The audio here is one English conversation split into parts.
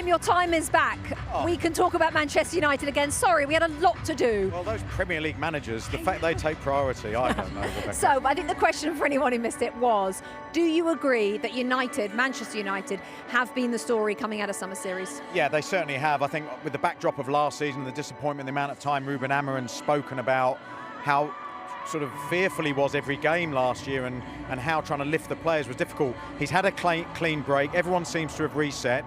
Graeme, your time is back. We can talk about Manchester United again. Sorry, we had a lot to do. Well, those Premier League managers, the fact they take priority, I don't know. So, I think the question for anyone who missed it was, do you agree that Manchester United, have been the story coming out of Summer Series? Yeah, they certainly have. I think with the backdrop of last season, the disappointment, the amount of time Ruben Amorim's spoken about how sort of fearful he was every game last year and how trying to lift the players was difficult. He's had a clean break. Everyone seems to have reset.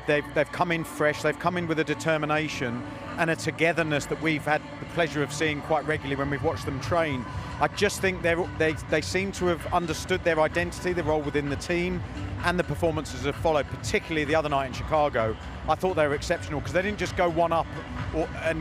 They've come in fresh. They've come in with a determination and a togetherness that we've had the pleasure of seeing quite regularly when we've watched them train. I just think they seem to have understood their identity, their role within the team, and the performances have followed, particularly the other night in Chicago. I thought they were exceptional because they didn't just go one up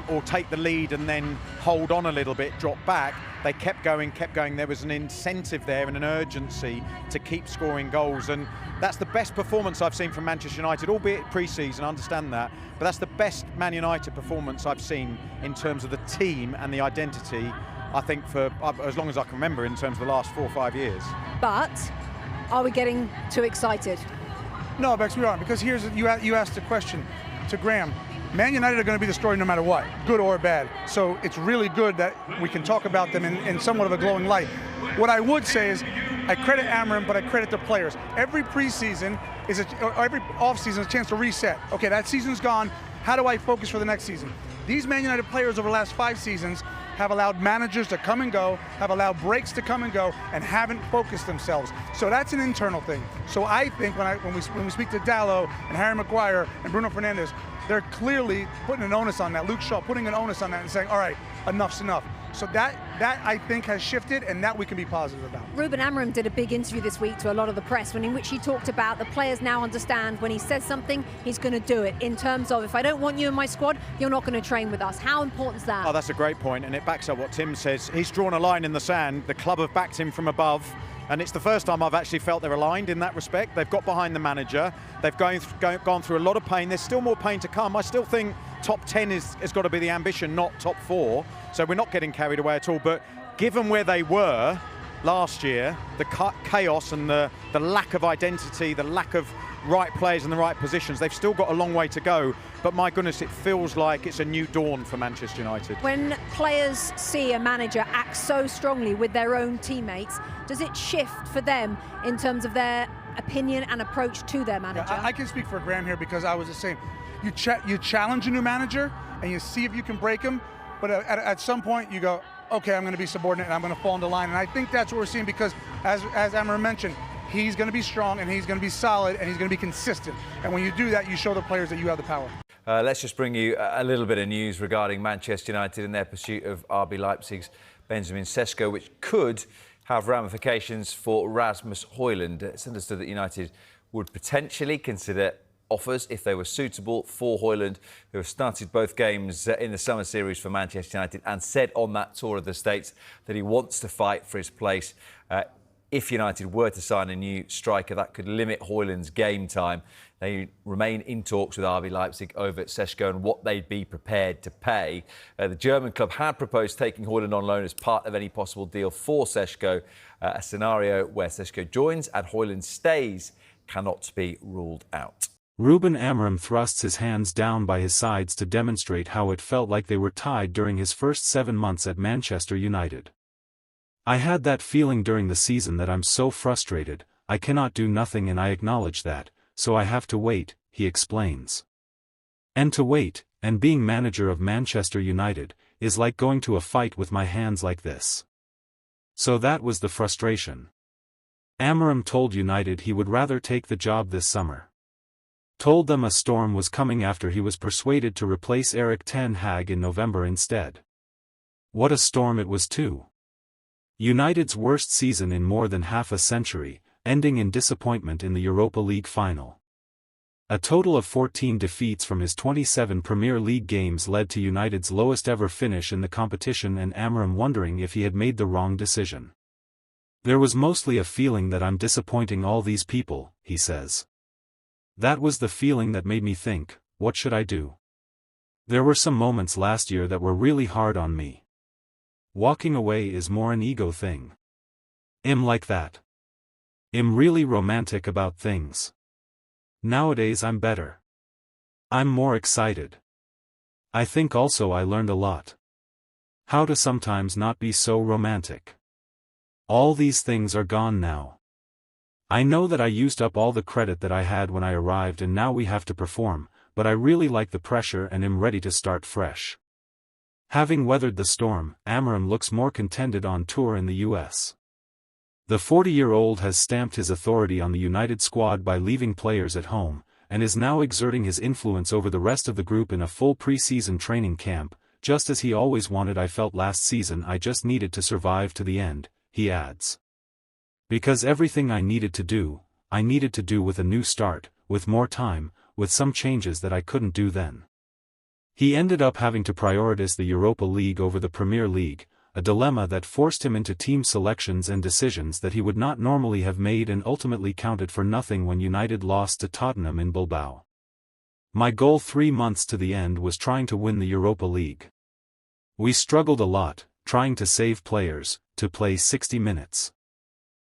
or take the lead and then hold on a little bit, drop back. They kept going. There was an incentive there and an urgency to keep scoring goals, and that's the best performance I've seen from Manchester United, albeit pre-season, I understand that, but that's the best Man United performance I've seen in terms of the team and the identity, I think, for as long as I can remember in terms of the last 4 or 5 years. But are we getting too excited? No, Bex, we aren't, because here's you asked the question to Graeme. Man United are going to be the story no matter what, good or bad. So it's really good that we can talk about them in somewhat of a glowing light. What I would say is, I credit Amorim, but I credit the players. Every preseason every offseason is a chance to reset. Okay, that season's gone. How do I focus for the next season? These Man United players over the last 5 seasons have allowed managers to come and go, have allowed breaks to come and go, and haven't focused themselves. So that's an internal thing. So I think when we speak to Dallo and Harry Maguire and Bruno Fernandes, they're clearly putting an onus on that. Luke Shaw putting an onus on that and saying, all right, enough's enough. So that I think has shifted, and that we can be positive about. Ruben Amorim did a big interview this week to a lot of the press in which he talked about the players now understand when he says something, he's going to do it, in terms of, if I don't want you in my squad, you're not going to train with us. How important is that? Oh, that's a great point, and it backs up what Tim says. He's drawn a line in the sand. The club have backed him from above, and it's the first time I've actually felt they're aligned in that respect. They've got behind the manager. They've gone through a lot of pain. There's still more pain to come. I still think top 10 has got to be the ambition, not top 4. So we're not getting carried away at all. But given where they were last year, the chaos and the lack of identity, the lack of right players in the right positions, they've still got a long way to go. But my goodness, it feels like it's a new dawn for Manchester United. When players see a manager act so strongly with their own teammates, does it shift for them in terms of their opinion and approach to their manager? Yeah, I can speak for Graeme here because I was the same. You challenge a new manager and you see if you can break him, but at some point you go, okay, I'm going to be subordinate and I'm going to fall into line. And I think that's what we're seeing because, as Amorim mentioned, he's going to be strong and he's going to be solid and he's going to be consistent. And when you do that, you show the players that you have the power. Let's just bring you a little bit of news regarding Manchester United and their pursuit of RB Leipzig's Benjamin Sesko, which could have ramifications for Rasmus Højlund. It's understood that United would potentially consider offers if they were suitable for Højlund, who has started both games in the summer series for Manchester United and said on that tour of the States that he wants to fight for his place. If United were to sign a new striker, that could limit Højlund's game time. They remain in talks with RB Leipzig over Sesko and what they'd be prepared to pay. The German club had proposed taking Højlund on loan as part of any possible deal for Sesko. A scenario where Sesko joins and Højlund stays cannot be ruled out. Ruben Amorim thrusts his hands down by his sides to demonstrate how it felt like they were tied during his first 7 months at Manchester United. I had that feeling during the season that I'm so frustrated, I cannot do nothing, and I acknowledge that, so I have to wait, he explains. And to wait, and being manager of Manchester United, is like going to a fight with my hands like this. So that was the frustration. Amorim told United he would rather take the job this summer. Told them a storm was coming after he was persuaded to replace Erik ten Hag in November instead. What a storm it was too. United's worst season in more than half a century, ending in disappointment in the Europa League final. A total of 14 defeats from his 27 Premier League games led to United's lowest ever finish in the competition, and Amorim wondering if he had made the wrong decision. There was mostly a feeling that I'm disappointing all these people, he says. That was the feeling that made me think, what should I do? There were some moments last year that were really hard on me. Walking away is more an ego thing. I'm like that. I'm really romantic about things. Nowadays I'm better. I'm more excited. I think also I learned a lot. How to sometimes not be so romantic. All these things are gone now. I know that I used up all the credit that I had when I arrived and now we have to perform, but I really like the pressure and am ready to start fresh. Having weathered the storm, Amorim looks more contented on tour in the US. The 40-year-old has stamped his authority on the United squad by leaving players at home, and is now exerting his influence over the rest of the group in a full pre-season training camp, just as he always wanted. I felt last season I just needed to survive to the end, he adds. Because everything I needed to do with a new start, with more time, with some changes that I couldn't do then. He ended up having to prioritize the Europa League over the Premier League, a dilemma that forced him into team selections and decisions that he would not normally have made and ultimately counted for nothing when United lost to Tottenham in Bilbao. My goal 3 months to the end was trying to win the Europa League. We struggled a lot, trying to save players, to play 60 minutes.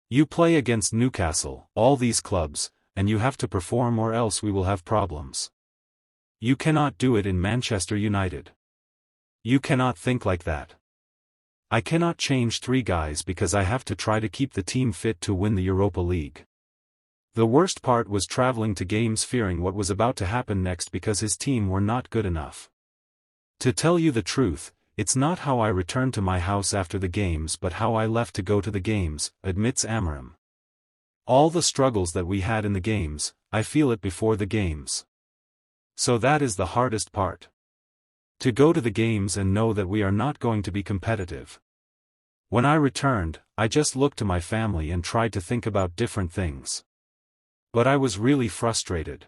You play against Newcastle, all these clubs, and you have to perform or else we will have problems. You cannot do it in Manchester United. You cannot think like that. I cannot change 3 guys because I have to try to keep the team fit to win the Europa League. The worst part was traveling to games fearing what was about to happen next because his team were not good enough. To tell you the truth, it's not how I returned to my house after the games but how I left to go to the games, admits Amorim. All the struggles that we had in the games, I feel it before the games. So that is the hardest part. To go to the games and know that we are not going to be competitive. When I returned, I just looked to my family and tried to think about different things. But I was really frustrated.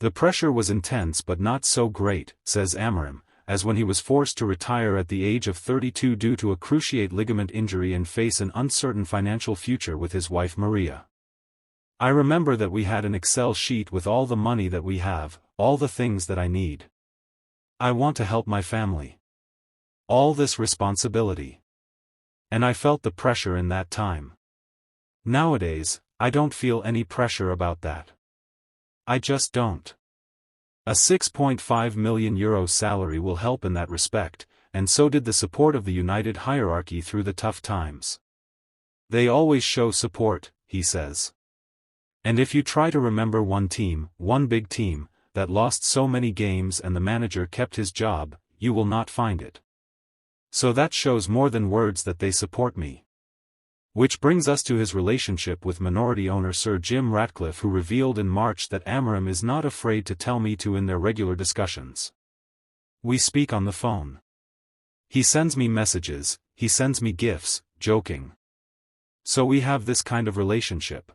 The pressure was intense but not so great, says Amorim, as when he was forced to retire at the age of 32 due to a cruciate ligament injury and face an uncertain financial future with his wife Maria. I remember that we had an Excel sheet with all the money that we have, all the things that I need. I want to help my family. All this responsibility. And I felt the pressure in that time. Nowadays, I don't feel any pressure about that. I just don't. A €6.5 million salary will help in that respect, and so did the support of the United hierarchy through the tough times. They always show support, he says. And if you try to remember one team, one big team, that lost so many games and the manager kept his job, you will not find it. So that shows more than words that they support me. Which brings us to his relationship with minority owner Sir Jim Ratcliffe, who revealed in March that Amorim is not afraid to tell me to in their regular discussions. We speak on the phone. He sends me messages, he sends me gifts, joking. So we have this kind of relationship.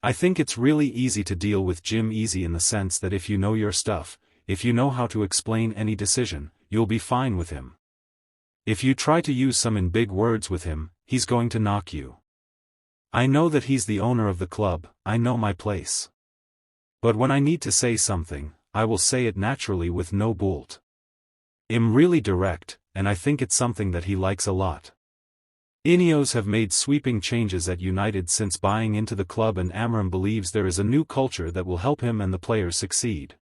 I think it's really easy to deal with Jim, easy in the sense that if you know your stuff, if you know how to explain any decision, you'll be fine with him. If you try to use some in big words with him, he's going to knock you. I know that he's the owner of the club, I know my place. But when I need to say something, I will say it naturally with no bolt. I'm really direct, and I think it's something that he likes a lot. Ineos have made sweeping changes at United since buying into the club, and Amorim believes there is a new culture that will help him and the players succeed.